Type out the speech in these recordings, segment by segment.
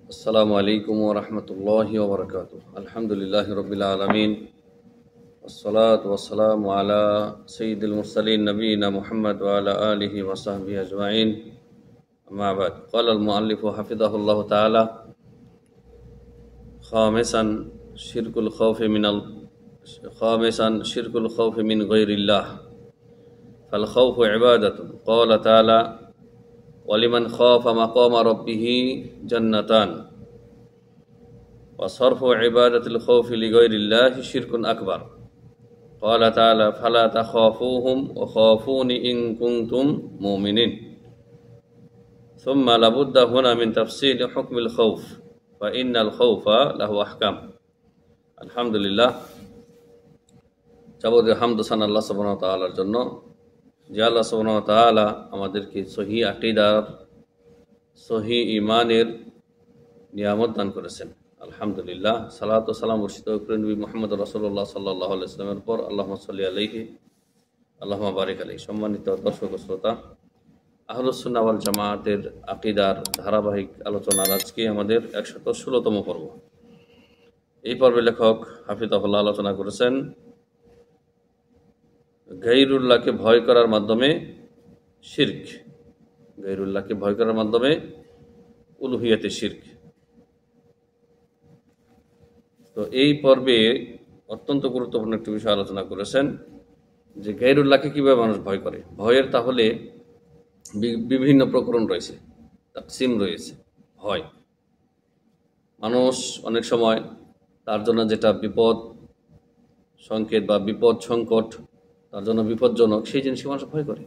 আসসালামু আলাইকুম ওয়া রাহমাতুল্লাহি ওয়া বারাকাতুহু। আলহামদুলিল্লাহি রাব্বিল আলামিন। ওয়াসসালাতু ওয়াসসালামু আলা সাইয়্যিদিল মুরসালিন নবিয়িনা মুহাম্মদ ওয়া আলা আলিহি ওয়া সাহবিহি আজমাইন। আম্মা বা'দ। ক্বালা আল মুআল্লিফু হাফিযাহুল্লাহু তাআলা খামিসান শিরকুল খাউফি মিন গায়রিল্লাহ। ফাল খাউফু ইবাদাতুন। ক্বালা তাআলা ওয়ালিমান খাফা মাকামা রাব্বিহি জান্নাতান। وصرف عبادة الخوف لغير الله شرك أكبر. قال تعالى فلا تخافوهم وخافوني إن كنتم مؤمنين. ثم لابد هنا من تفصيل حكم الخوف فإن الخوف له أحكام. الحمد لله যাবতীয় হামদ সান আল্লাহ সুবহানাহু ওয়া তাআলার জন্য, যে আল্লাহ সুবহানাহু ওয়া তাআলা আমাদেরকে সহিহ আকীদার, সহিহ ঈমানের নিয়ামত দান করেছেন। আলহামদুলিল্লাহ, সালাত ও সালাম বর্ষিত নবী মুহাম্মদ রাসূলুল্লাহ সাল্লাল্লাহু আলাইহি ওয়াসাল্লামের পর আল্লাহুম্মা সাল্লি আলাইহি আল্লাহুম্মা বারিক আলাইহি। সম্মানিত দর্শক ও শ্রোতা, আহলুস সুন্নাহ ওয়াল জামায়াতের আকীদার ধারাবাহিক আলোচনার আজকে আমাদের 116তম পর্ব। এই পর্বে লেখক হাফিজাহুল্লাহ আলোচনা করেছেন গায়রুল্লাহকে ভয় করার মাধ্যমে শিরক, গায়রুল্লাহকে ভয় করার মাধ্যমে উলুহিয়াতে শিরক। তো এই পর্বে অত্যন্ত গুরুত্বপূর্ণ একটি বিষয় আলোচনা করেছেন যে গায়রুল্লাহকে কীভাবে মানুষ ভয় করে। ভয়ের তাহলে বিভিন্ন প্রকরণ রয়েছে, তাকসিম রয়েছে। ভয় মানুষ অনেক সময় তার জন্য যেটা বিপদ সংকেত বা বিপদ সংকট, তার জন্য বিপজ্জনক, সেই জিনিসকে মানুষ ভয় করে।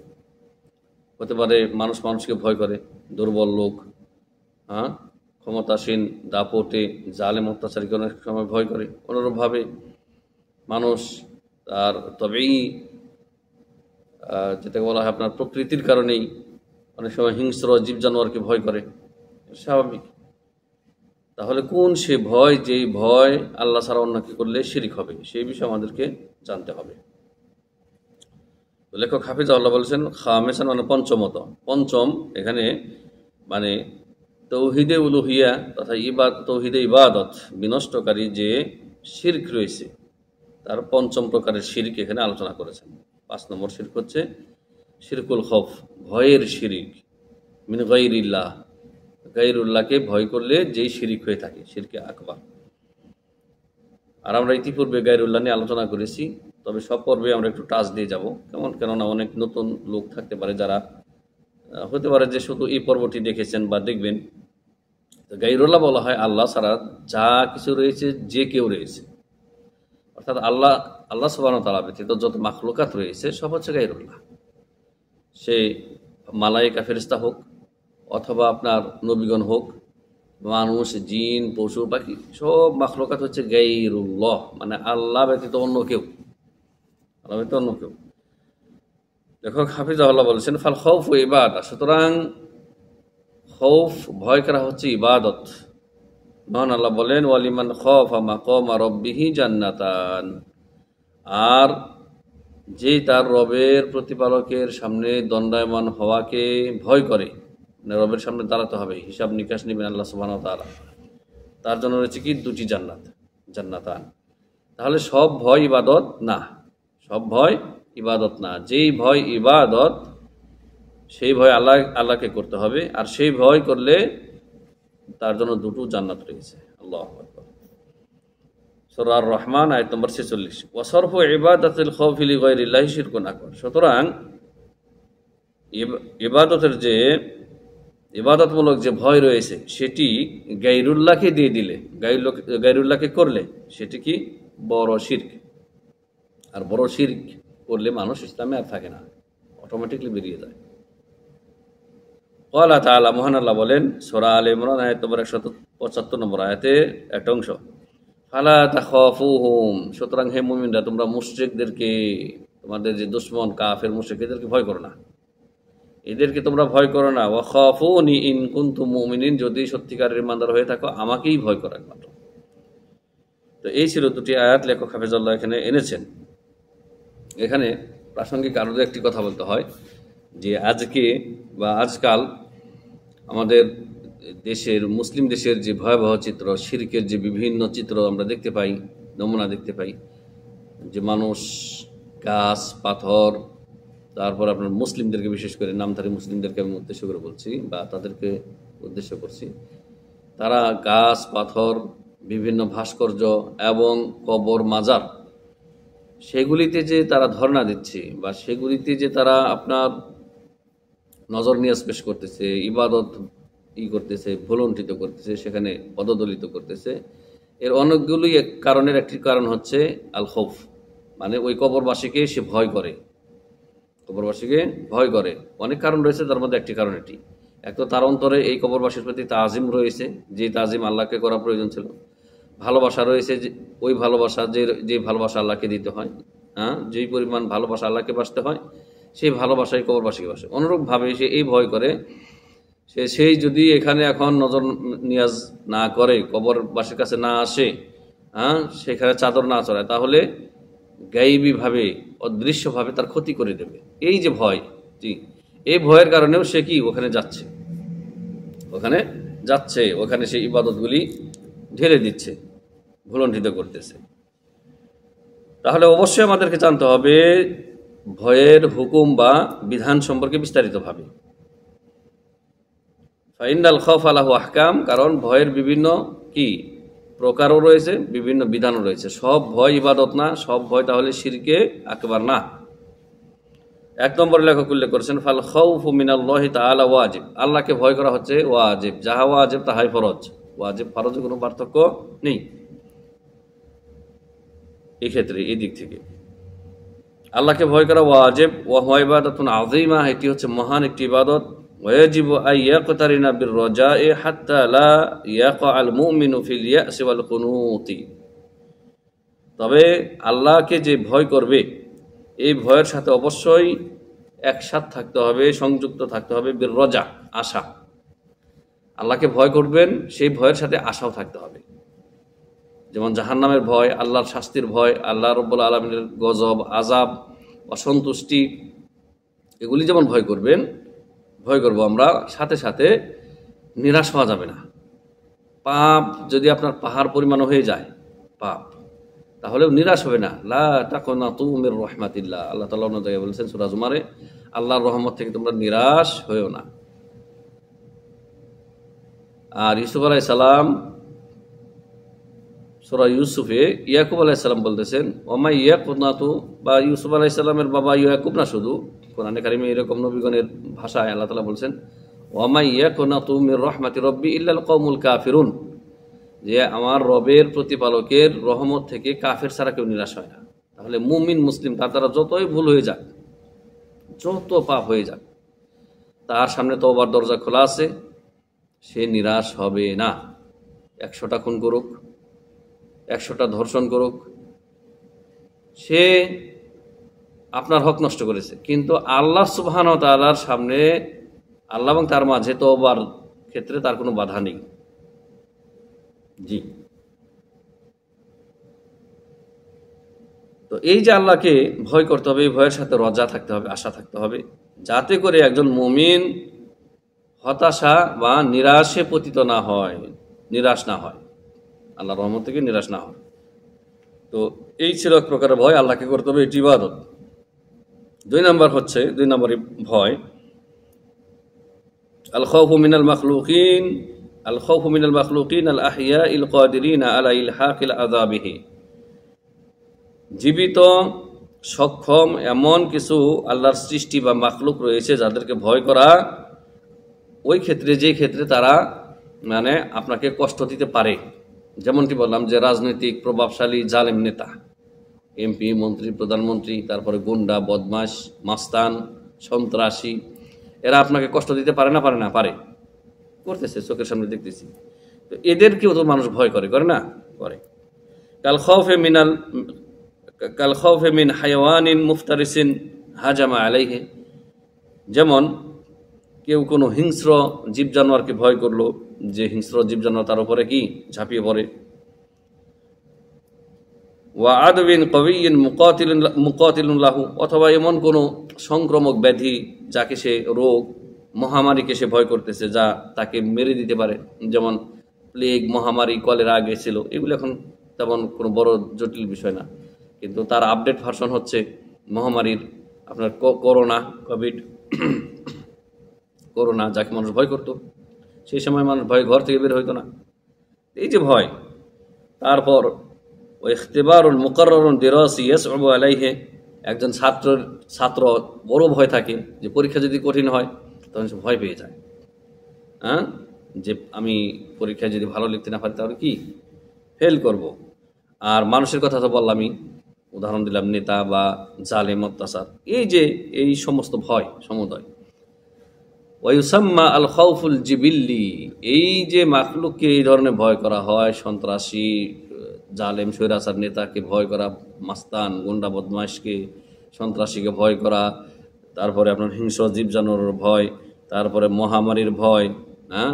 হতে পারে মানুষ মানুষকে ভয় করে, দুর্বল লোক, ক্ষমতাসীন দাপটে জালেম অত্যাচারীকে অনেক সময় ভয় করে। অনুরূপভাবে মানুষ তার তবেই যেটাকে বলা হয় আপনার প্রকৃতির কারণেই অনেক সময় হিংস্র জীব জানোয়ারকে ভয় করে, স্বাভাবিক। তাহলে কোন সে ভয়, যেই ভয় আল্লাহ ছাড়া অন্যকে করলে শিরক হবে, সেই বিষয়ে আমাদেরকে জানতে হবে। লেখক হাফিজাহুল্লাহ বলেছেন খামেসান মানে পঞ্চমত। পঞ্চম এখানে মানে তৌহিদে উলুহিয়া তথা তৌহিদে ইবাদত বিনষ্টকারী যে শিরক রয়েছে, তার পঞ্চম প্রকারের শিরক এখানে আলোচনা করেছেন। 5 নম্বর শিরক হচ্ছে শিরকুল খৌফ, ভয়ের শিরক। মিন গায়রিল্লাহ, গায়রুল্লাহকে ভয় করলে যেই শিরক হয়ে থাকে, শিরকে আকবার। আর আমরা ইতিপূর্বে গায়রুল্লাহ নিয়ে আলোচনা করেছি, তবে সব পর্বে আমরা একটু টাচ দিয়ে যাব। কেননা অনেক নতুন লোক থাকতে পারে যারা হতে পারে যে শুধু এই পর্বটি দেখেছেন বা দেখবেন। গায়রুল্লাহ বলা হয় আল্লাহ ছাড়া যা কিছু রয়েছে, যে কেউ রয়েছে, অর্থাৎ আল্লাহ সুবহানাহু ওয়া তাআলা ব্যতীত যত মাখলুকাত রয়েছে সব হচ্ছে গায়রুল্লাহ। সে মালায়েকা ফেরেশতা হোক, অথবা আপনার নবীগণ হোক, মানুষ, জিন, পশু পাখি, সব মাখলুকাত হচ্ছে গায়রুল্লাহ, মানে আল্লাহ ব্যতীত অন্য কেউ, আল্লাহ ব্যতীত অন্য কেউ। লেখক হাফিজাহুল্লাহ বলেছেন ফাল খাউফু ইবাদা, সুতরাং খৌফ ভয় করা হচ্ছে ইবাদত। মহান আল্লাহ বলেন ওয়ালিমান খাফা মাকামা রাব্বিহি জান্নাতান, আর যে তার রবের প্রতিপালকের সামনে দণ্ডায়মান হওয়াকে ভয় করে, মানে রবের সামনে দাঁড়াতে হবে, হিসাব নিকাশ নেবেন আল্লাহ সুবহানাহু ওয়া তাআলা, তার জন্য রয়েছে কি 2টি জান্নাত, জান্নাতান। তাহলে সব ভয় ইবাদত না, সব ভয় ইবাদত না। যেই ভয় ইবাদত, সেই ভয় আল্লাহকে করতে হবে, আর সেই ভয় করলে তার জন্য 2টো জান্নাত রয়েছে। আল্লাহু আকবার। সূরা আর-রহমান আয়াত নম্বর 46। ওয়া সরফু ইবাদাতিল খাউফি লিগায়রিল্লাহি শিরকুন আকবার। সুতরাং ইবাদতের যে ইবাদতমূলক যে ভয় রয়েছে, সেটি গায়রুল্লাহকে দিয়ে দিলে, গায়রুল্লাহকে করলে সেটি কি বড় শিরক। আর বড় শিরক করলে মানুষ ইসলামে আর থাকে না, অটোমেটিকলি বেরিয়ে যায়। ক্বালা তাআলা, মহান আল্লাহ বলেন সূরা আলে ইমরান আয়াত নম্বর 175 নম্বর আয়াতে একটা অংশ, ফালা তাখাফুহুম, সুতরাং হে মুমিনরা তোমরা মুশরিকদেরকে, তোমাদের যে দুশমন কাফের মুশরিক, এদেরকে ভয় করো না, এদেরকে তোমরা ভয় করো না। ওয়া খাফুনি ইন কুনতুম মুমিনিন, যদি সত্যিকারের ঈমানদার হয়ে থাকো আমাকেই ভয় করো একমাত্র। তো এই ছিল 2টি আয়াত লেখক হাফিজাহুল্লাহ এখানে এনেছেন। এখানে প্রাসঙ্গিক আরও একটি কথা বলতে হয় যে আজকে বা আজকাল আমাদের দেশের মুসলিম দেশের যে ভয়াবহ চিত্র, শিরকের যে বিভিন্ন চিত্র আমরা দেখতে পাই, নমুনা দেখতে পাই, যে মানুষ গাছ পাথর, তারপর আপনার মুসলিমদেরকে, বিশেষ করে নামধারী মুসলিমদেরকে আমি উদ্দেশ্য করে বলছি বা তাদেরকে উদ্দেশ্য করছি, তারা গাছ পাথর, বিভিন্ন ভাস্কর্য এবং কবর মাজার, সেগুলিতে যে তারা ধর্ণা দিচ্ছে বা সেগুলিতে যে তারা আপনার নজর নিয়াজ পেশ করতেছে, ইবাদত করতেছে, ভুলণ্ঠিত করতেছে, সেখানে পদদলিত করতেছে, এর অনেকগুলোই কারণের একটি কারণ হচ্ছে আল খৌফ, মানে ওই কবরবাসীকে সে ভয় করে, কবরবাসীকে ভয় করে। অনেক কারণ রয়েছে, তার মধ্যে একটি কারণ এটি। এক তো তার অন্তরে এই কবরবাসীর প্রতি তাজিম রয়েছে, যে তাজিম আল্লাহকে করা প্রয়োজন ছিল। ভালোবাসা রয়েছে, যে ওই ভালোবাসা, যে ভালোবাসা আল্লাহকে দিতে হয়, যেই পরিমাণ ভালোবাসা আল্লাহকে বাসতে হয়, সেই ভালোবাসাই কবরবাসীকে বাসে। অনুরূপভাবে সে এই ভয় করে, সেই যদি এখানে এখন নজর নিয়াজ না করে, কবরবাসীর কাছে না আসে, সেখানে চাদর না চড়ায়, তাহলে গায়েবীভাবে, অদৃশ্যভাবে তার ক্ষতি করে দেবে। এই যে ভয়, জি, এই ভয়ের কারণেও সে কি ওখানে যাচ্ছে, ওখানে সেই ইবাদতগুলি ঢেলে দিচ্ছে, ভুলণ্ঠিত করতেছে। তাহলে অবশ্যই আমাদেরকে জানতে হবে ভয়ের হুকুম বা বিধান সম্পর্কে বিস্তারিতভাবে। ফাইনাল খৌফ আলাহু আহকাম, কারণ ভয়ের বিভিন্ন কি প্রকারও রয়েছে, বিভিন্ন বিধানও রয়েছে। সব ভয় ইবাদত না, সব ভয় তাহলে শিরকে আকবার না। 1 নম্বর লেখক উল্লেখ করেছেন, ফাল খাউফু মিনাল্লাহি তাআলা ওয়াজিব, আল্লাহকে ভয় করা হচ্ছে ওয়াজিব, যাহা ওয়াজিব তাহাই ফরজ। ওয়াজিব ফরজে কোনো পার্থক্য নেই এই ক্ষেত্রে, এই দিক থেকে আল্লাহকে ভয় করা ওয়াজিব। ওয়া হুয়া ইবাদাতুন আযীমা, এটি হচ্ছে মহান একটি ইবাদত। ওয়াজিবু আন ইয়াকতারিনা বির রাজা'i হাত্তা লা ইয়াকা'আল মুমিনু ফিল ইয়াসি ওয়াল কুনুতি, তবে আল্লাহকে যে ভয় করবে, এই ভয়ের সাথে অবশ্যই একসাথে থাকতে হবে, সংযুক্ত থাকতে হবে বির রাজা, আশা। আল্লাহকে ভয় করবেন, সেই ভয়ের সাথে আশাও থাকতে হবে। যেমন জাহান্নামের ভয়, আল্লাহর শাস্তির ভয়, আল্লাহ রাব্বুল আলামিনের গজব, আযাব, অসন্তুষ্টি, এগুলি যেমন ভয় করব আমরা, সাথে সাথে নিরাশ হওয়া যাবে না। পাপ যদি আপনার পাহাড় পরিমাণ হয়ে যায় পাপ, তাহলেও নিরাশ হবে না। লা তাকুনাতু মির রাহমাতিল্লাহ, আল্লাহ তাআলা অন্য জায়গায় বলেছেন সূরা জুমারে, আল্লাহর রহমত থেকে তোমরা নিরাশ হয়েও না। আর ইউসুফ আলাইহিস সালাম, সূরা ইউসুফে ইয়াকুব আলাইহিস সালাম বলতেছেন, ওমা ইয়াকুনাতু, বা ইউসুফ আলাইহিস সালামের বাবা ইয়াকুব না, শুধু কোরআনে কারিমে এরকম নবীগণের ভাষায় আল্লাহ তাআলা বলছেন, ওমা ইয়াকুনাতু মির রাহমাতি রাব্বি ইল্লাল কওমুল কাফিরুন, যে আমার রবের প্রতিপালকের রহমত থেকে কাফের ছাড়া কেউ নিরাশ হয় না। তাহলে মুমিন মুসলিম তার দ্বারা যতই ভুল হয়ে যাক, যত পাপ হয়ে যাক, তার সামনে তওবার দরজা খোলা আছে, সে নিরাশ হবে না। 100টা খুন করুক, 100টা ধর্ষণ করুক, সে আপনার হক নষ্ট করেছে, কিন্তু আল্লাহ সুবহানাহু ওয়া তাআলার সামনে, আল্লাহ এবং তার মাঝে তওবার ক্ষেত্রে তার কোনো বাধা নেই। জি, তো এই যে আল্লাহকে ভয় করতে হবে, এই ভয়ের সাথে রজা থাকতে হবে, আশা থাকতে হবে, যাতে করে একজন মুমিন হতাশা বা নিরাশে পতিত না হয়, নিরাশ না হয়, আল্লাহর রহমত থেকে নিরাশ না হয়। তো এই ছিল এক প্রকারের ভয়, আল্লাহকে করতে হবে, এটি ইবাদত। 2 নম্বর ভয় আল খাউফু মিনাল মাখলুকিন, আল খাউফু মিনাল মাখলুকিন আল আহিয়াইল কাদিরিনা আলা ইলহাকিল আযাবিহি, জীবিত সক্ষম এমন কিছু আল্লাহর সৃষ্টি বা মাখলুক রয়েছে যাদেরকে ভয় করা, ওই ক্ষেত্রে, যে ক্ষেত্রে তারা মানে আপনাকে কষ্ট দিতে পারে। যেমনটি বললাম যে রাজনৈতিক প্রভাবশালী জালেম নেতা, এমপি, মন্ত্রী, প্রধানমন্ত্রী, তারপরে গুন্ডা, বদমাশ, মাস্তান, সন্ত্রাসী, এরা আপনাকে কষ্ট দিতে পারে না? পারে, করতেছে, চোখের সামনে দেখতেছি। তো এদেরকেও তো মানুষ ভয় করে না? করে। কাল খাউফে মিন হায়াওয়ানিন মুফতারিসিন হাজামা আলাইহি, যেমন কেউ কোনো হিংস্র জীব জানোয়ারকে ভয় করলো, যে হিংস্র জীব জানোয়ার তার উপরে কি ঝাঁপিয়ে পড়ে। ওয়া আদবিন কবিয়িন মুকাতিলুন লাহু, অথবা এমন কোনো সংক্রমক ব্যাধি যাকে সে রোগ, মহামারীকে সে ভয় করতেছে যা তাকে মেরে দিতে পারে, যেমন প্লেগ, মহামারী, কলেরা আগে ছিল, এগুলো এখন তেমন কোনো বড় জটিল বিষয় না। কিন্তু তার আপডেট ভার্সন হচ্ছে মহামারীর আপনার করোনা, কোভিড করোনা, যাকে মানুষ ভয় করত। সেই সময় মানুষ ভয় ঘর থেকে বের হইতো না। এই যে ভয়, তারপর ওই ইখতিবারুল মুকাররারুন দিরাসি ইয়াসউবু আলাইহি, একজন ছাত্র বড় ভয় থাকে যে পরীক্ষা যদি কঠিন হয় তখন সে ভয় পেয়ে যায়। হ্যাঁ, যে আমি পরীক্ষায় যদি ভালো লিখতে না পারি তাহলে কি ফেল করব। আর মানুষের কথা তো বললামই, উদাহরণ দিলাম নেতা বা জালেম, অত্যাচার, এই যে এই সমস্ত ভয় সমুদয়। ওয়ায়ুসাম্মা আল খাউফুল জিবিল্লি, এই যে মাখলুককে এই ধরনের ভয় করা হয়, সন্ত্রাসী, জালেম, স্বৈরাচার নেতাকে ভয় করা, মাস্তান, গুন্ডা, বদমাইশকে, সন্ত্রাসীকে ভয় করা, তারপরে আপনার হিংস্র জীবজানোয়ারের ভয়, তারপরে মহামারীর ভয়, হ্যাঁ,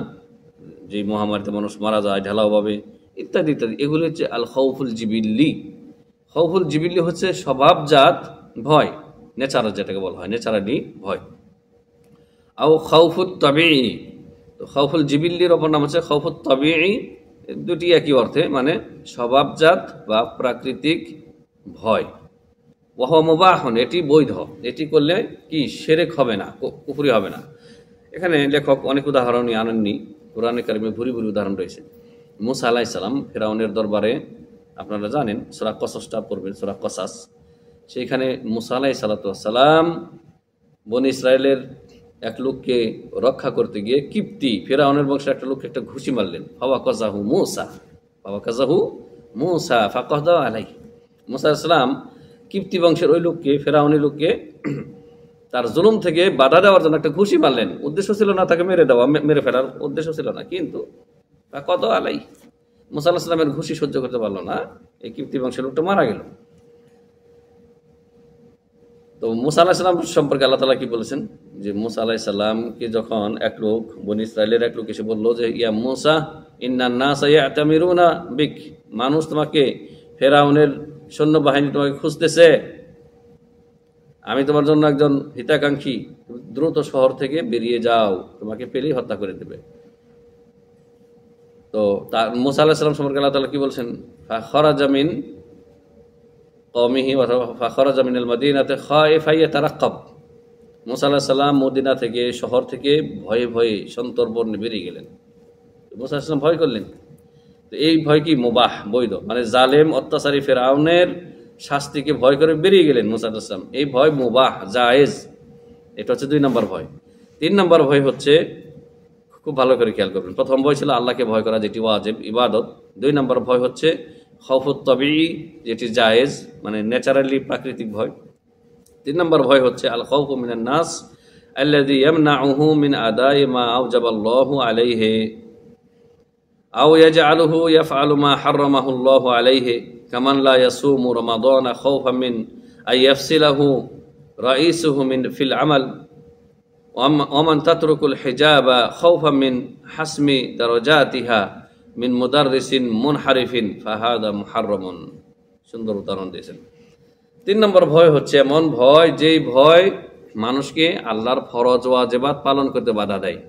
যে মহামারীতে মানুষ মারা যায় ঢালাওভাবে, ইত্যাদি ইত্যাদি, এগুলি হচ্ছে আল খাউফুল জিবিল্লি। খাউফুল জিবিল্লি হচ্ছে স্বভাবজাত ভয়, নেচারাল, যেটাকে বলা হয় নেচারালি ভয়। আও খাউফুত তাবিঈ, তো খাউফুল জিবিল্লির অপর নাম হচ্ছে খাউফুত তাবিঈ, দুটি একই অর্থে, মানে স্বভাবজাত বা প্রাকৃতিক ভয়। ওয়াহ মুবাহন, এটি বৈধ, এটি করলে কি শিরক হবে না, কুফরি হবে না। এখানে লেখক অনেক উদাহরণই আনেননি, কোরআনে কারিমে ভুরি ভুরি উদাহরণ রয়েছে। মুসা আলাইহিস সালাম ফিরআউনের দরবারে, আপনারা জানেন সূরা কসসটা পড়বেন, সূরা কসাস, সেইখানে মুসা আলাইহিস সালাম বনী ইসরায়েলের এক লোককে রক্ষা করতে গিয়ে কিপ্তি ফিরআউনের বংশের একটা লোককে একটা ঘুষি মারলেন। ফাওয়াকাযাহু মূসা ফাকাদা আলাইহি, মুসা আলাইহিস সালাম কিপ্তি বংশের ওই লোককে, ফিরআউনি লোককে তার জুলুম থেকে বাধা দেওয়ার জন্য একটা ঘুষি মারলেন। উদ্দেশ্য ছিল না তাকে মেরে দেওয়া, মেরে ফেলার উদ্দেশ্য ছিল না, কিন্তু ফাকাদা আলাইহি, মুসা আলাইহিস সালামের ঘুষি সহ্য করতে পারলো না, এই কিপ্তি বংশের লোকটা মারা গেল। তো মুসা আলাইহিস সালাম সম্পর্কে আল্লাহ তাআলা কি বলেছেন, যে মুসা আলাইহিস সালামকে যখন এক লোক, বনী ইসরায়েলের এক লোক এসে বললো যে ইয়া মুসা ইন্নান নাসা ইয়াতামিরুনা বিক, মানুষ তোমাকে, ফিরআউনের সৈন্যবাহিনী তোমাকে খুঁজতেছে, আমি তোমার জন্য একজন হিতাকাঙ্ক্ষী, দ্রুত শহর থেকে বেরিয়ে যাও, তোমাকে পেলেই হত্যা করে দেবে। তো তার মুসা আলাইহিস সালাম সম্পর্কে আল্লাহ তাআলা কি বলছেন, ফাখরাজা মিন কওমিহি ওয়া ফাখরাজা মিনাল মাদিনাতি খাইফা ইয়াতারাক্কাব, মুসা আলাইহিস সালাম মদিনা থেকে, শহর থেকে ভয়ে ভয়ে সন্তর্পণে বেরিয়ে গেলেন। মুসা আলাইহিস সালাম ভয় করলেন। তো এই ভয় কি মুবাহ, বৈধ, মানে জালেম অত্যাচারী ফিরআউনের শাস্তিকে ভয় করে বেরিয়ে গেলেন মুসা আলাইহিস সালাম, এই ভয় মুবাহ, জায়েজ। এটা হচ্ছে 2 নম্বর ভয়। 3 নম্বর ভয় হচ্ছে, খুব ভালো করে খেয়াল করবেন, প্রথম ভয় ছিল আল্লাহকে ভয় করা, যেটি ওয়াজিব ইবাদত। 2 নম্বর ভয় হচ্ছে খাউফুত তাবিঈ, যেটি জায়েজ, মানে ন্যাচারালি প্রাকৃতিক ভয়। 3 নম্বর ভয় হচ্ছে আল খাউফু মিনান নাস আল্লাযী ইয়ামনাউহু মিন আদাই মা আওজাবাল্লাহু আলাইহি আও ইয়াজআলুহু ইয়াফআলু মা হাররামাহু আল্লাহু আলাইহি কামান লা ইয়াসুমু রমাদানা খাউফাম মিন আই ইয়াফসিলাহু রাইসুহু মিন ফিল আমাল ওয়া মান তাতরুকুল হিজাবা খাউফাম মিন হাসমি দারাজাতিহা মিন মুদাররিসিন মুনহারিফিন ফাহাদা মুহাররামুন। সুন্দর উদাহরণ দিয়েছেন। 3 নম্বর ভয় হচ্ছে এমন ভয়, যেই ভয় মানুষকে আল্লাহর ফরজ ওয়াজিবাত পালন করতে বাধা দেয়,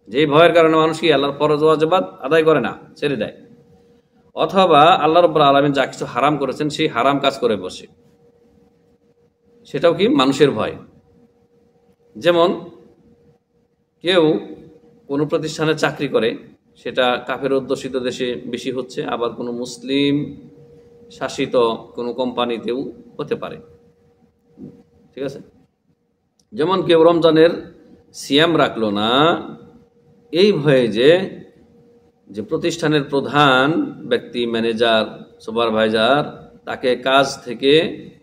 যেই ভয়ের কারণে মানুষ কি আল্লাহর ফরজ ওয়াজিবাত আদায় করে না, ছেড়ে দেয়, অথবা আল্লাহ রাব্বুল আলামিন যা কিছু হারাম করেছেন সেই হারাম কাজ করে বসে, সেটাও কি মানুষের ভয়। যেমন কেউ কোনো প্রতিষ্ঠানে চাকরি করে, সেটা কাফের অধ্যুষিত দেশে বেশি হচ্ছে, আবার কোনো মুসলিম শাসিত কোনো কোম্পানিতেও হতে পারে, ঠিক আছে। যেমন কেউ রমজানের সিয়াম রাখলো না এই ভয়ে যে প্রতিষ্ঠানের প্রধান ব্যক্তি, ম্যানেজার, সুপারভাইজার তাকে কাজ থেকে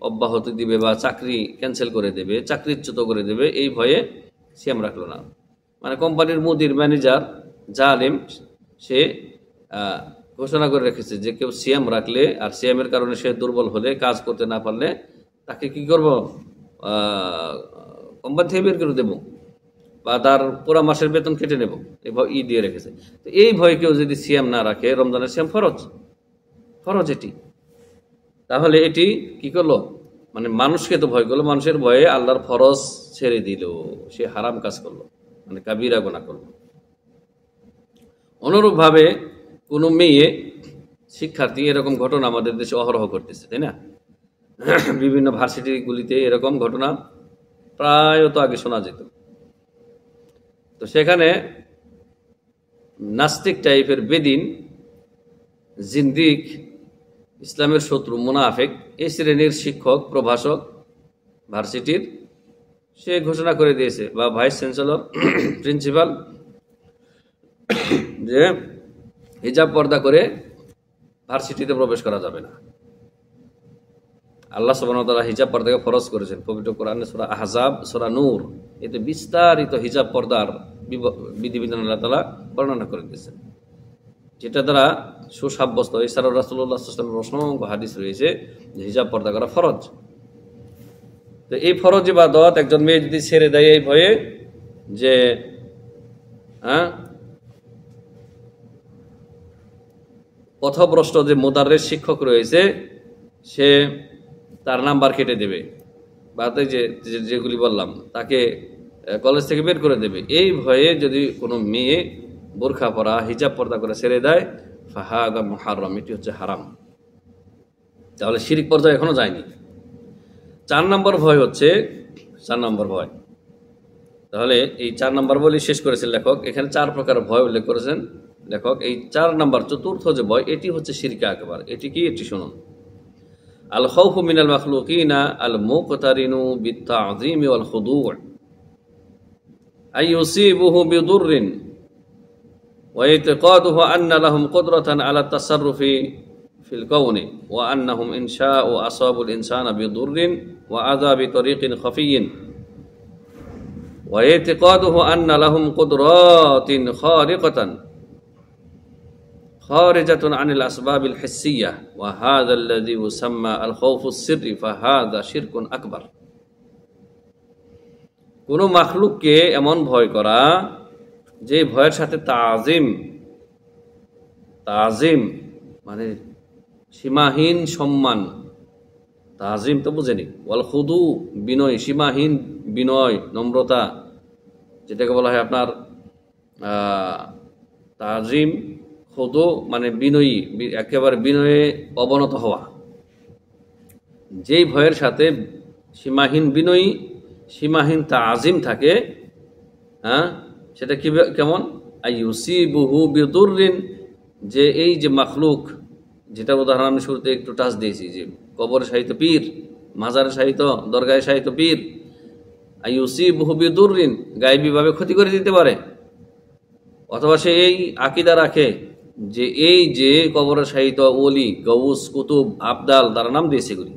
অব্যাহতি দিবে বা চাকরি ক্যান্সেল করে দেবে, চাকরিচ্যুত করে দেবে, এই ভয়ে সিয়াম রাখলো না। মানে কোম্পানির মুদির, ম্যানেজার, জালেম, সে ঘোষণা করে রেখেছে যে কেউ সিয়াম রাখলে আর সিয়ামের কারণে সে দুর্বল হলে, কাজ করতে না পারলে তাকে কি করব, কোম্পানি থেকে বের করে দেবো বা তার পুরো মাসের বেতন কেটে নেব, এই ভয় দিয়ে রেখেছে। তো এই ভয় কেউ যদি সিয়াম না রাখে, রমজানের সিয়াম ফরজ এটি, তাহলে এটি কি করলো, মানে মানুষকে তো ভয় করলো, মানুষের ভয়ে আল্লাহর ফরজ ছেড়ে দিল, সে হারাম কাজ করলো। মানে কাবিরা গুনাহ করব। অনুরূপভাবে কোনো মেয়ে শিক্ষার্থী, এরকম ঘটনা আমাদের দেশে অহরহ করতেছে, তাই না? বিভিন্ন ভার্সিটিগুলিতে এরকম ঘটনা প্রায়ত আগে শোনা যেত। তো সেখানে নাস্তিক টাইপের বেদিন, জিন্দিক, ইসলামের শত্রু, মুনাফিক, এই শ্রেণীর শিক্ষক, প্রভাষক ভার্সিটির, সে ঘোষণা করে দিয়েছে, বা ভাইস চ্যান্সেলর, প্রিন্সিপাল, যে হিজাব পর্দা করে ভার্সিটিতে প্রবেশ করা যাবে না। আল্লাহ সুবহানাহু ওয়া তাআলা হিজাব পর্দাকে ফরজ করেছেন পবিত্র কোরআনে সূরা আহজাব, সূরা নূর, এতে বিস্তারিত হিজাব পর্দার বিধিবিধান আল্লাহ তাআলা বর্ণনা করে দিয়েছেন, যেটা দ্বারা সুসাব্যস্ত। এছাড়াও রাসূলুল্লাহ সাল্লাল্লাহু আলাইহি ওয়াসাল্লামের অসংখ্য হাদিস রয়েছে যে হিজাব পর্দা করা ফরজ। তো এই ফরজ ইবাদত একজন মেয়ে যদি ছেড়ে দেয় এই ভয়ে যে পথভ্রষ্ট যে মোদাররেস শিক্ষক রয়েছে সে তার নাম্বার কেটে দেবে, বা যেগুলি বললাম তাকে কলেজ থেকে বের করে দেবে, এই ভয়ে যদি কোনো মেয়ে বোরখা পরা, হিজাব পর্দা করে ছেড়ে দেয়, ফাহাদা মুহাররাম, এটি হচ্ছে হারাম। তাহলে শিরক পর্যায়ে এখনো যায়নি। 4 নম্বর ভয় হচ্ছে, 4 নম্বর ভয়, তাহলে এই 4 নম্বর বলি শেষ করেছেন লেখক। এখানে 4 প্রকার ভয় উল্লেখ করেছেন লেখক। এই 4 নম্বর, চতুর্থ যে ভয়, এটি হচ্ছে শিরকে আকবার। এটি কি? এটি শুনুন। আল খাউফু মিনাল মাখলুকিনা আল মুকতারিনু বিত-তা'যীমি ওয়াল খুদু' আই ইউসিবুহু বিদুররিন ওয়া ইতিকাদুহু আন্না লাহুম কুদরাতান আলা তাসাররুফি ফিল কাউনি ওয়া আন্নাহুম ইন শাa'u আসাবুল ইনসানা বিদুররিন ওয়া আযাবি তরিকিন খাফিয়্যিন ওয়া ইতিকাদুহু আন্না লাহুম কুদরাতিন খারিকাতান খারিজাতুন আনিল আসবাবিল হিসসিয়্যাহ ওয়া হাযা আল্লাযী ইউসাম্মা আল খাউফুস সিররি ফাহাযা শিরকুন আকবার। কোন মাখলুককে এমন ভয় করা যে ভয়ের সাথে তাজিম মানে সীমাহীন সম্মান, তাজিম তো বুঝেনি, ওয়াল খুদু, বিনয়, সীমাহীন বিনয়, নম্রতা, যেটাকে বলা হয় আপনার তাজিম, খুদু মানে বিনয়ী, একেবারে বিনয়ে অবনত হওয়া। যেই ভয়ের সাথে সীমাহীন বিনয়ী, সীমাহীন তাজিম থাকে, সেটা কি কেমন? আইয়ুসিবুহু বিদুররিন, যে এই যে মাখলুক, যেটা উদাহরণ আমি শুরুতে একটু টাচ দিয়েছি, যে কবরে শায়িত পীর, মাজারে শায়িত, দরগায় শায়িত পীর, আইয়ুসিবুহু বিদুররিন, গায়বীভাবে ক্ষতি করে দিতে পারে। অথবা সে এই আকীদা রাখে যে এই যে কবরে শায়িত ওলি, গৌস, কুতুব, আবদাল, তারা নাম দিয়েছে এগুলি,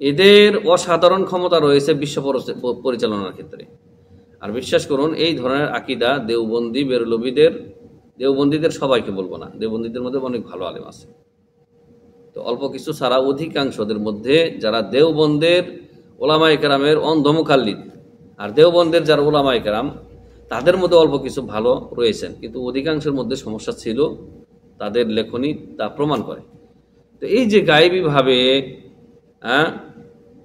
এদের অসাধারণ ক্ষমতা রয়েছে বিশ্ব পরিচালনার ক্ষেত্রে। আর বিশ্বাস করুন, এই ধরনের আকীদা দেওবন্দি, বেরলভীদের, দেওবন্দীদের সবাইকে বলবো না, দেওবন্দীদের মধ্যে অনেক ভালো আলেম আছে, তো অল্প কিছু ছাড়া অধিকাংশদের মধ্যে যারা দেওবন্দের ওলামায়ে কেরামের অন্ধমুকাল্লিদ, আর দেওবন্দের যারা ওলামায়ে কেরাম, তাদের মধ্যে অল্প কিছু ভালো রয়েছেন, কিন্তু অধিকাংশের মধ্যে সমস্যা ছিল, তাদের লেখনী তা প্রমাণ করে। তো এই যে গায়েবীভাবে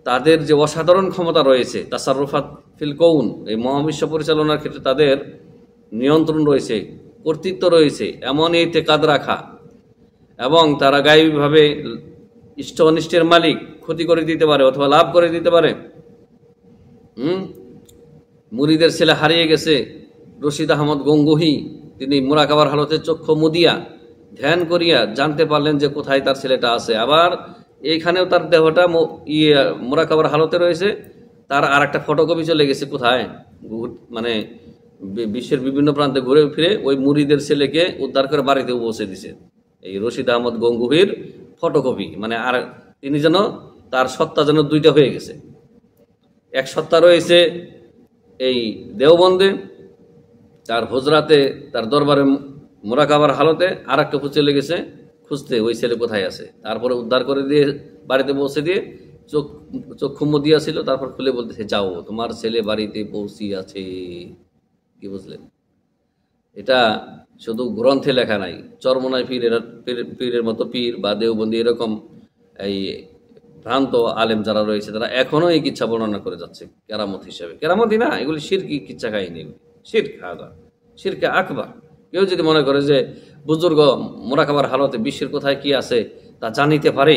তাদের যে অসাধারণ ক্ষমতা রয়েছে, তাসাররুফাত ফিল কৌন, এই মহাবিশ্ব পরিচালনার ক্ষেত্রে তাদের নিয়ন্ত্রণ রয়েছে, কর্তৃত্ব রয়েছে, এমন এই তেকাদ রাখা, এবং তারা গায়েবীভাবে ইষ্ট অনিষ্টের মালিক, ক্ষতি করে দিতে পারে অথবা লাভ করে দিতে পারে। মুরিদের ছেলে হারিয়ে গেছে, রশিদ আহমদ গঙ্গুহি, তিনি মুরাকাবার হালতে চক্ষু মুদিয়া ধ্যান করিয়া জানতে পারলেন যে কোথায় তার ছেলেটা আছে। আবার এইখানেও তার দেহটা মুরাকাবার হালতে রয়েছে, তার আর একটা ফটোকপি চলে গেছে কোথায়, মানে বিশ্বের বিভিন্ন প্রান্তে ঘুরে ফিরে ওই মুরিদের ছেলেকে উদ্ধার করে বাড়িতে পৌঁছে দিছে এই রশিদ আহমদ গঙ্গুহির ফটোকপি। মানে আর তিনি যেন, তার সত্তা যেন দুইটা হয়ে গেছে, এক সত্তা রয়েছে এই দেওবন্দে, তার হুজরাতে, তার দরবারে মুরাকাবার হালতে, আর একটা চলে গেছে খুঁজতে ওই ছেলে কোথায় আছে, তারপরে উদ্ধার করে দিয়ে বাড়িতে পৌঁছে দিয়ে চক্ষু মুদিয়া ছিল, তারপর খুলে বলতেছে, যাও তোমার ছেলে বাড়িতে পৌঁছি আছে। কি বুঝলেন? এটা শুধু গ্রন্থে লেখা নাই, চরমনায় পীরের মতো পীর বা দেওবন্দি এরকম এই ভ্রান্ত আলেম যারা রয়েছে তারা এখনও এই কিচ্ছা বর্ণনা করে যাচ্ছে কেরামত হিসেবে। কেরামতই না, এগুলি শিরকি কিচ্ছা কাহিনী, শিরক হাদা, শিরকে আকবার। কেউ যদি মনে করে যে বুজুর্গ মোরাকাবার হালতে বিশ্বের কোথায় কি আছে তা জানিতে পারে,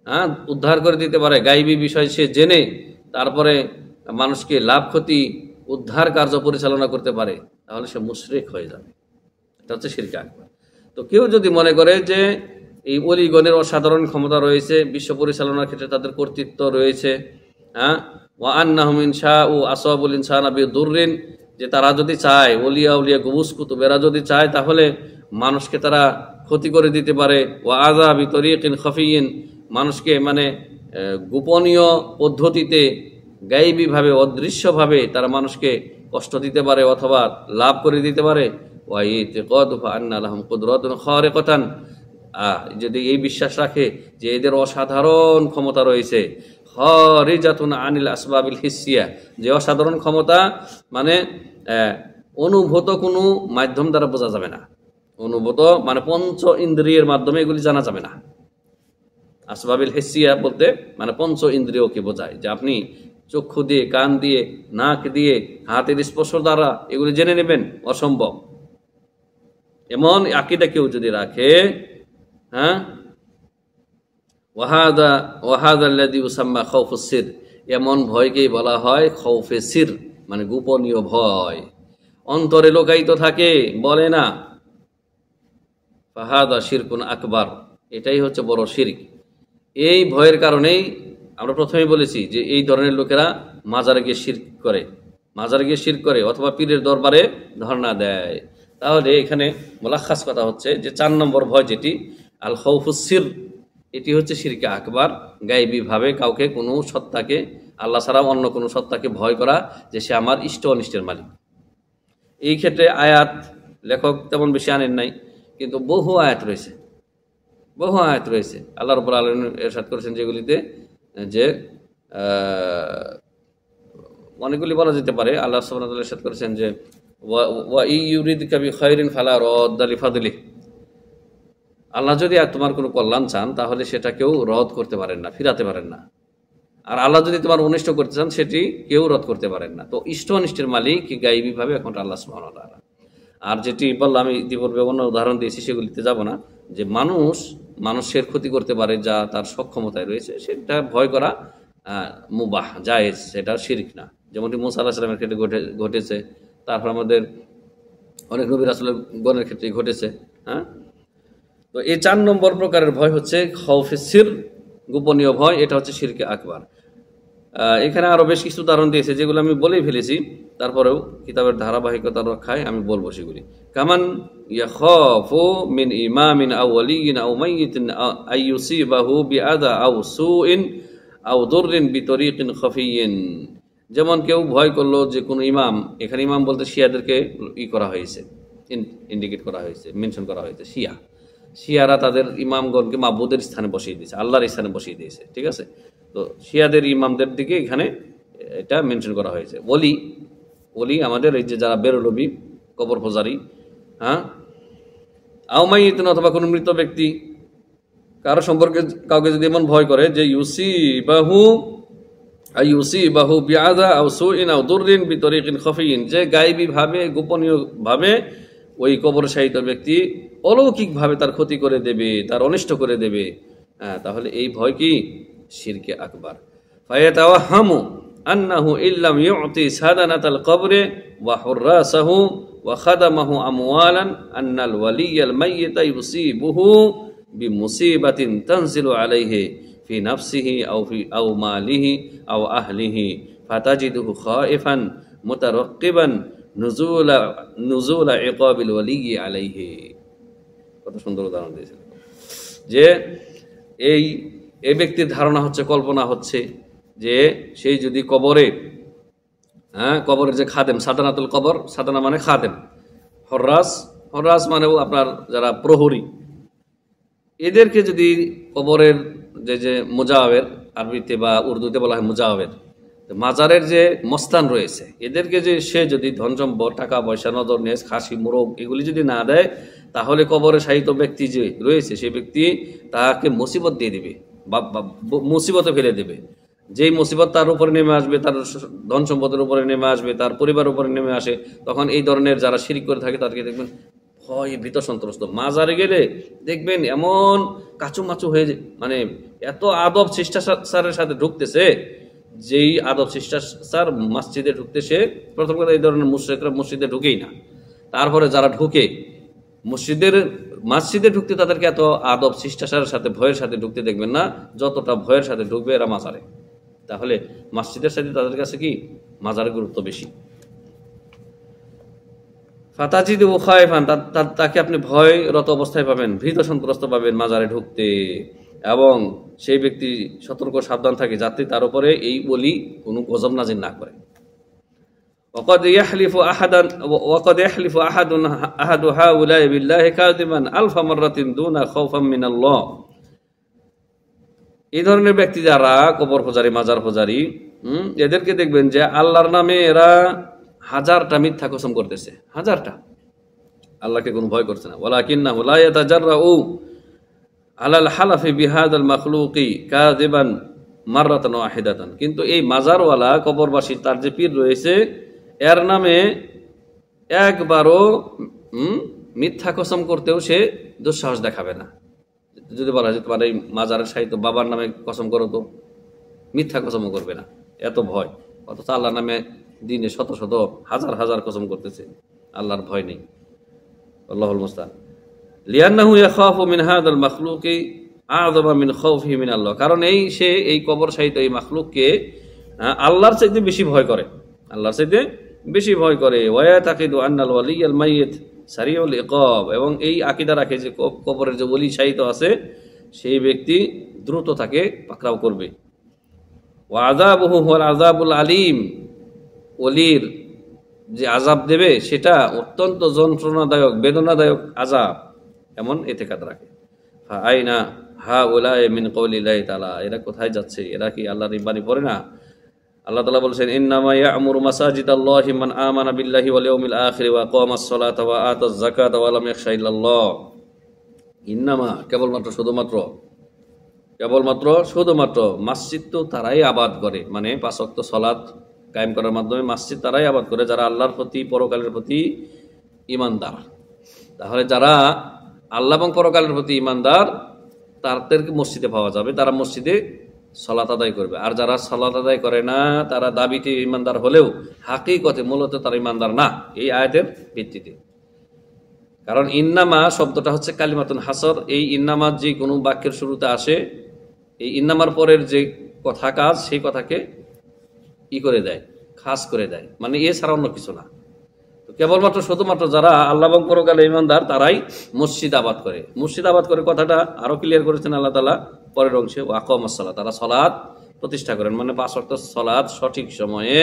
হ্যাঁ, উদ্ধার করে দিতে পারে, গাইবী বিষয় সে জেনে তারপরে মানুষকে লাভ ক্ষতি উদ্ধার কার্য পরিচালনা করতে পারে, তাহলে সে মুশরিক হয়ে যাবে। এটা হচ্ছে শিরকে আকবার। তো কেউ যদি মনে করে যে এই অলিগণের অসাধারণ ক্ষমতা রয়েছে, বিশ্ব পরিচালনার ক্ষেত্রে তাদের কর্তৃত্ব রয়েছে, হ্যাঁ, ওয়া আন্নাহুম ইনশাউ আসাবুল ইনসানা বিদুররিন, যে তারা যদি চায়, ওলিয়া উলিয়া গুবুস কুতুব এরা যদি চায় তাহলে মানুষকে তারা ক্ষতি করে দিতে পারে, ওয়া আযাবি তরিকিন খফিয়িন, মানুষকে মানে গোপনীয় পদ্ধতিতে গায়েবীভাবে অদৃশ্যভাবে তারা মানুষকে কষ্ট দিতে পারে অথবা লাভ করে দিতে পারে। ওয়া ইতিকাদু আন্না লাহুম কুদরাতুন খারিকাতান, যদি এই বিশ্বাস রাখে যে এদের অসাধারণ ক্ষমতা রয়েছে, খারিজাতুন আনিল আসবাবিল হিসিয়া, যে অসাধারণ ক্ষমতা মানে অনুভূত কোনো মাধ্যম দ্বারা বোঝা যাবে না, অনুভূত মানে পঞ্চ ইন্দ্রিয়ের মাধ্যমে এগুলি জানা যাবে না। আসবাবিল হিসিয়া বলতে মানে পঞ্চ ইন্দ্রিয়কে বোঝায়, যে আপনি চক্ষু দিয়ে, কান দিয়ে, নাক দিয়ে, হাতের স্পর্শ দ্বারা এগুলি জেনে নেবেন, অসম্ভব। এমন আকীদা কেউ যদি রাখে, হ্যাঁ, ওয়াহাদাল্লাযী ইউসাম্মা খাউফুস সির, এমন ভয়কেই বলা হয় খাউফে সির, মানে গোপনীয় ভয়, অন্তরে লোকায়িত থাকে, বলে না। ফাহাদা শিরকুন আকবার, এটাই হচ্ছে বড় শিরক। এই ভয়ের কারণেই আমরা প্রথমেই বলেছি যে এই ধরনের লোকেরা মাজারে গিয়ে শিরক করে, মাজারে গিয়ে শিরক করে অথবা পীরের দরবারে ধর্ণা দেয়। তাহলে এখানে মোলাক্খাস কথা হচ্ছে যে 4 নম্বর ভয় যেটি আল খাউফুস সির, এটি হচ্ছে শিরকে আকবার, গায়েবীভাবে কাউকে কোনো সত্তাকে, আল্লাহ ছাড়া অন্য কোনো সত্তাকে ভয় করা যে সে আমার ইষ্ট অনিষ্টের মালিক। এই ক্ষেত্রে আয়াত লেখক তেমন বেশি আনেন নাই, কিন্তু বহু আয়াত রয়েছে, বহু আয়াত রয়েছে। আল্লাহ রাব্বুল আলামিন ইরশাদ করেছেন যেগুলিতে যে অনেকগুলি বলা যেতে পারে। আল্লাহ সুবহানাহু ওয়া তাআলা ইরশাদ করেছেন যে ওয়া ইউরিদকা বিখাইরিন ফালা রাদ্দা লিফাদলিহি, আল্লাহ যদি তোমার কোনো কল্যাণ চান তাহলে সেটা কেউ রদ করতে পারেন না, ফিরাতে পারেন না। আর আল্লাহ যদি তোমার অনিষ্ট করতে চান সেটি কেউ রদ করতে পারেন না। তো ইষ্ট অনিষ্টের মালিক গায়েবীভাবে এখন আল্লাহ সুবহানাহু ওয়া তাআলা। আর যেটি বললাম, আমি ইতিপূর্বে অন্য উদাহরণ দিয়েছি, সেগুলিতে যাব না, যে মানুষের ক্ষতি করতে পারে যা তার সক্ষমতায় রয়েছে, সেটা ভয় করা মুবাহ, জায়েজ, সেটা শিরক না। যেমনটি মুসা আলাইহিস সালামের ক্ষেত্রে ঘটেছে, তারপর আমাদের অনেক নবী রাসূলের গণের ক্ষেত্রে ঘটেছে। হ্যাঁ, তো এই 4 নম্বর প্রকারের ভয় হচ্ছে খাউফে সির, গোপনীয় ভয়, এটা হচ্ছে শিরকে আকবার। এখানে আরো বেশ কিছু উদাহরণ দিয়েছে যেগুলো আমি বলেই ফেলেছি, তারপরেও কিতাবের ধারাবাহিকতা রক্ষায় আমি বলবো সেগুলি। কামান ইয়াখাফু মিন ইমামিন আও ওয়ালিয়িন আও মাইয়িতিন আইয়ুসিবাহু বিআদা আও সুইন আও দুররিন বিতরিকিন খাফিয়িন, যেমন কেউ ভয় করলো যে কোনো ইমাম, এখানে ইমাম বলতে শিয়াদেরকে করা হয়েছে, ইন্ডিকেট করা হয়েছে, মেনশন করা হয়েছে। শিয়ারা তাদের ইমামগণকে মাবুদের স্থানে বসিয়ে দিয়েছে, আল্লাহর স্থানে বসিয়ে দিয়েছে, ঠিক আছে। তো শিয়াদের ইমামদের দিকে এখানে এটা মেনশন করা হয়েছে। ওলি আমাদের এই যে যারা বেরলবি, কবর পূজারি, হ্যাঁ, আওমাইয়িতুন অথবা কোনো মৃত ব্যক্তি, কারো সম্পর্কে কাউকে যদি এমন ভয় করে যে ইউসিবাহু বিআযা আও সুইন আও দুররিন বিতরিকিন খাফিয়িন, যে গায়েবী ভাবে, গোপনীয় ভাবে ওই কবর শায়িত ব্যক্তি অলৌকিকভাবে তার ক্ষতি করে দেবে, তার অনিষ্ট করে দেবে, তাহলে এই ভয় কি? শিরকে আকবার। ফায়াতাওয়াহামু আন্নাহু ইল্লাম ইউতি সাদানাতাল কবরে ওয়া হুররাসাহু ওয়া খাদামাহু আমওয়ালান আন্নাল ওয়ালিয়াল মাইয়িতা ইউসিবুহু বিমুসিবাতিন তানজিলু আলাইহি ফি নাফসিহি আও মালিহি আও আহলিহি ফাতাজিদুহু খাইফান মুতারাক্কিবান নুজুলা ইকাবিল ওয়ালিয়্যি আলাইহি। কত সুন্দর উদাহরণ দিয়েছেন যে এই ব্যক্তির ধারণা হচ্ছে, কল্পনা হচ্ছে যে সেই যদি কবরের যে খাদেম, সাদানাতুল কবর, সাদানা মানে খাদেম, হররাস মানেও আপনার যারা প্রহরী, এদেরকে যদি কবরের যে মুজাওয়ের, আরবিতে বা উর্দুতে বলা হয় মুজাওয়ের, মাজারের যে মস্তান রয়েছে, এদেরকে যে সে যদি ধন সম্পদ, টাকা পয়সা, নজর নেজ, খাসি, মোরগ এগুলি যদি না দেয়, তাহলে কবরে শায়িত ব্যক্তি যে রয়েছে সেই ব্যক্তি তাকে মুসিবত দিয়ে দিবে, মুসিবতে ফেলে দেবে। যেই মুসিবত তার উপরে নেমে আসবে, তার ধন সম্পদের উপরে নেমে আসবে, তার পরিবারের উপরে নেমে আসে, তখন এই ধরনের যারা শিরিক করে থাকে তাদেরকে দেখবেন ভয় ভীত সন্ত্রস্ত। মাজারে গেলে দেখবেন এমন কাচুমাচু হয়ে মানে এত আদব শিষ্টাচারের সাথে ঢুকতেছে, যেই আদব শিষ্টাচার মসজিদে ঢুকতে সে প্রথম কথা এই ধরনের মুশরিকরা মসজিদে ঢুকেই না। তারপরে যারা ঢুকে মসজিদে ঢুকতে তাদেরকে এত আদব শিষ্টাচারের সাথে ভয়ের সাথে ঢুকতে দেখবেন না যতটা ভয়ের সাথে ঢুকবে এরা মাজারে। তাহলে মসজিদের সাথে তাদের কাছে কি মাজারের গুরুত্ব বেশি। ফাতাজিদ ও খায়ফান, তাকে আপনি ভয়রত অবস্থায় পাবেন, ভীত সন্ত্রস্ত পাবেন মাজারে ঢুকতে, এবং সেই ব্যক্তি সতর্ক সাবধান থাকে যাতে তার উপরে এই ওলি কোনো গজব নাজিল না করে। وقد يحلف أحد هؤلاء بالله كاذبا ألف مرة دون خوفا من الله। এই ধরনের ব্যক্তি যারা কবর পূজারী, মাজার পূজারী, এদেরকে দেখবেন যে আল্লাহর নামে এরা হাজারটা মিথ্যা কসম করতেছে, হাজারটা, আল্লাহকে কোনো ভয় করছে না। ওয়ালাকিন্নাহু লা ইয়াতাজাররাউ আলাল হালাফি বিহাদাল মাখলুকি কাযিবান মাররাতান ওয়াহিদাতান। কিন্তু এই মাজারওয়ালা কবরবাসী, তার যে পীর রয়েছে, এর নামে একবারও মিথ্যা কসম করতেও সে দুঃসাহস দেখাবে না। যদি বলা হয় তোমার এই মাজারের সাহিত্য বাবার নামে কসম করো, তো মিথ্যা কসমও করবে না, এত ভয়। অথচ আল্লাহর নামে দিনে শত শত হাজার হাজার কসম করতেছে, আল্লাহর ভয় নেই। আল্লাহুল মুস্তাআন। লিআন্নাহু ইয়াখাফু মিন হাদাল মাখলুকি আযমা মিন খাউফিহি মিন আল্লাহ। কারণ সে এই কবর সাহিত্য এই মাখলুককে আল্লাহর চাইতে বেশি ভয় করে, আল্লাহর চাইতে বেশি ভয় করে। ওয়ায়াতাকিদু আন্নাল ওয়ালিয়াল মাইয়িত সারিউল ইকাব, এবং এই আকীদা রাখে যে কবরের যে ওলি শায়িত আছে সেই ব্যক্তি দ্রুত তাকে পাকড়াও করবে। ওয়া আযাবুহু হুয়াল আযাবুল আলীম, ওলির যে আযাব দেবে সেটা অত্যন্ত যন্ত্রণাদায়ক, বেদনাদায়ক আযাব, এমন ইতিকাদ রাখে। ফা আইনা হাউলাই মিন কওলিল্লাহি তাআলা, এরা কোথায় যাচ্ছে? এরা কি আল্লাহর বাণী পড়ে না? আল্লাহ তাআলা বলেছেন, ইন্নামা ইয়া'মুরু মাসাজিদাল্লাহি মান আমানা বিল্লাহি ওয়াল ইয়াউমিল আখির ওয়া আকামাস সালাতা ওয়া আতাজ যাকাতা ওয়া লাম ইয়াখশা ইল্লাল্লাহ। ইন্নামা, কেবলমাত্র শুধুমাত্র মসজিদ তো তারাই আবাদ করে, মানে 5 ওয়াক্ত সালাত কায়েম করার মাধ্যমে মসজিদ তারাই আবাদ করে যারা আল্লাহর প্রতি, পরকালের প্রতি ঈমানদার। তাহলে যারা আল্লাহ এবং পরকালের প্রতি ঈমানদার তাদেরকে মসজিদে পাওয়া যাবে, তারা মসজিদে সালাত আদায় করবে। আর যারা সালাত আদায় করে না, তারা দাবিতে ঈমানদার হলেও হাকিকতে মূলত তারা ঈমানদার না, এই আয়াতের ভিত্তিতে। কারণ ইন্নামা শব্দটা হচ্ছে কালিমাতুন হাসর। এই ইন্নামা যে কোনো বাক্যের শুরুতে আসে, এই ইন্নামার পরের যে কথা কাজ সেই কথাকে করে দেয়, খাস করে দেয়, মানে ছাড়া অন্য কিছু না। তো কেবলমাত্র শুধুমাত্র যারা আল্লাহ এবং পরকালে ঈমানদার তারাই মসজিদ আবাদ করে। মসজিদ আবাদ করে কথাটা আরো ক্লিয়ার করেছেন আল্লাহ তাআলা পরের অংশে, ওয়া আকামাস সালাত, তারা সালাত প্রতিষ্ঠা করেন, মানে 5 ওয়াক্ত সালাত সঠিক সময়ে,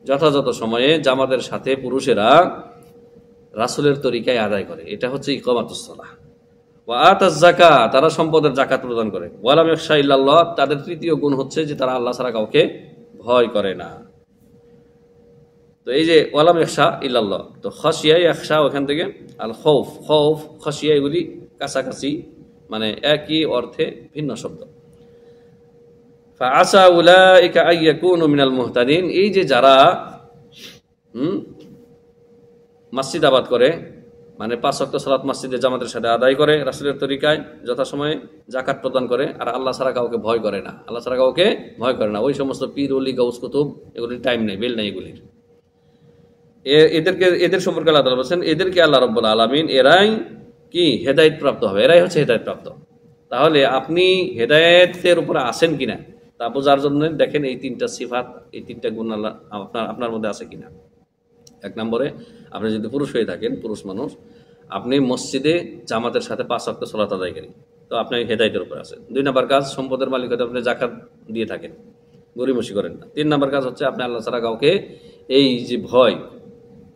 যথাযথ সময়ে জামাতের সাথে পুরুষেরা রাসূলের তরিকায় আদায় করে। এটা হচ্ছে ইকামাতুস সালাহ। ওয়া আতাজ যাকাত, তারা সম্পদের যাকাত প্রদান করে। ওয়া লাম ইয়াখশা ইল্লাল্লাহ, তাদের তৃতীয় গুণ হচ্ছে যে তারা আল্লাহ ছাড়া কাউকে ভয় করে না। তো এই যে ওয়া লাম ইয়াখশা ইল্লাল্লাহ, তো খাশিয়া ইয়াখশা ওখান থেকে আল খৌফ, খাশিয়া, এগুলি কাছাকাছি, মানে একই অর্থে ভিন্ন শব্দ। ফাআসা উলাইকা আইয়াকুনু মিনাল মুহতাদিন, এই যে যারা মসজিদ আবাদ করে, মানে 5 ওয়াক্ত সালাত মসজিদে জামাতের সাথে আদায় করে, রাসূলের তরিকায় যথাসময়ে যাকাত প্রদান করে, আর আল্লাহ ছাড়া কাউকে ভয় করে না, ওই সমস্ত পীর, ওলি, গাউস, কুতুব, এগুলির টাইম নেই, বেল নেই এগুলির। এদের সম্পর্কে আল্লাহ তাআলা বলেছেন, এদেরকে আল্লাহ রাব্বুল আলামিন, এরাই কি হেদায়েত প্রাপ্ত হবে, এরাই হচ্ছে হেদায়েত প্রাপ্ত। তাহলে আপনি হেদায়েতের উপরে আছেন কিনা তা বোঝার জন্য দেখেন এই 3টা সিফাত, এই 3টা গুণ আল্লাহ আপনার মধ্যে আছে কিনা। 1 নম্বরে, আপনি যদি পুরুষ হয়ে থাকেন, পুরুষ মানুষ, আপনি মসজিদে জামাতের সাথে 5 ওয়াক্ত সালাত আদায়কারী, তো আপনি হেদায়েতের উপরে আছেন। 2 নম্বর কাজ, সম্পদের মালিক হতে আপনি যাকাত দিয়ে থাকেন, গরিমসি করেন না। 3 নম্বর কাজ হচ্ছে আপনি আল্লাহ ছাড়া কাউকে, এই যে ভয়,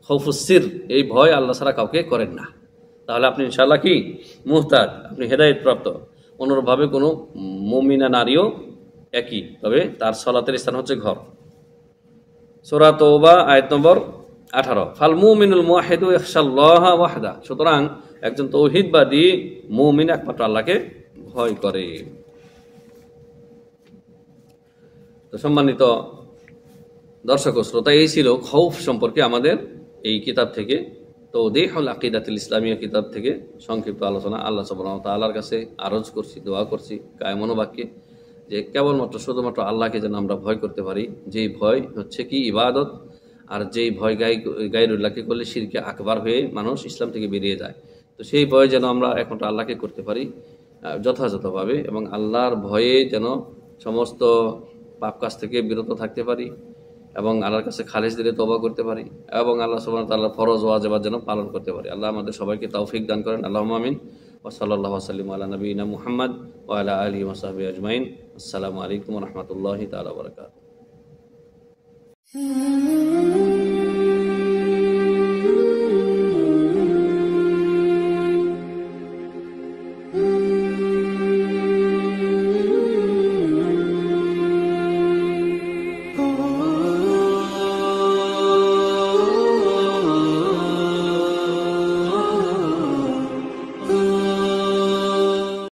খৌফুস সির, এই ভয় আল্লাহ ছাড়া কাউকে করেন না। তাহলে আপনি ইনশাআল্লাহ কি মুহতাদ, আপনি হেদায়েত প্রাপ্ত। অনুরূপভাবে কোনো মুমিনা নারীও একই, তবে তার সালাতের স্থান হচ্ছে ঘর। সূরা তাওবা আয়াত নম্বর 18, ফাল মুমিনুল মুওয়াহিদু ইয়াখশাল্লাহা ওয়াহদা, সুতরাং একজন তৌহিদবাদী মুমিন একমাত্র আল্লাহকে ভয় করে। তো সম্মানিত দর্শক ও শ্রোতা, এই ছিল খৌফ সম্পর্কে আমাদের এই কিতাব থেকে তাওদীহুল আকিদাতুল ইসলামিয়া কিতাব থেকে সংক্ষিপ্ত আলোচনা। আল্লাহ সুবহানাহু ওয়া তাআলার কাছে আরজ করছি, দোয়া করছি কায় মনোবাক্যে যে কেবলমাত্র শুধুমাত্র আল্লাহকে যেন আমরা ভয় করতে পারি, যেই ভয় হচ্ছে কি ইবাদত, আর যেই ভয় গায়রুল্লাহকে করলে শিরকে আকবার হয়ে মানুষ ইসলাম থেকে বেরিয়ে যায়। তো সেই ভয় যেন আমরা একমাত্র আল্লাহকে করতে পারি যথাযথভাবে, এবং আল্লাহর ভয়ে যেন সমস্ত পাপ কাজ থেকে বিরত থাকতে পারি, এবং আল্লাহর কাছে খালিস দিলে তওবা করতে পারি, এবং আল্লাহ সুবহানাহু ওয়া তাআলার ফরজ ওয়াজিবাত যেন পালন করতে পারি। আল্লাহ আমাদের সবাইকে তৌফিক দান করেন। আল্লাহুম্মা আমিন। ওয়া সাল্লাল্লাহু ওয়া সাল্লাম আলা নবিয়িনা মুহাম্মদ ওয়া আলা আলিহি ওয়া সাহবিহি আজমাইন। আসসালামু আলাইকুম ওয়া রাহমাতুল্লাহি তাআলা ওয়া বারাকাতুহু।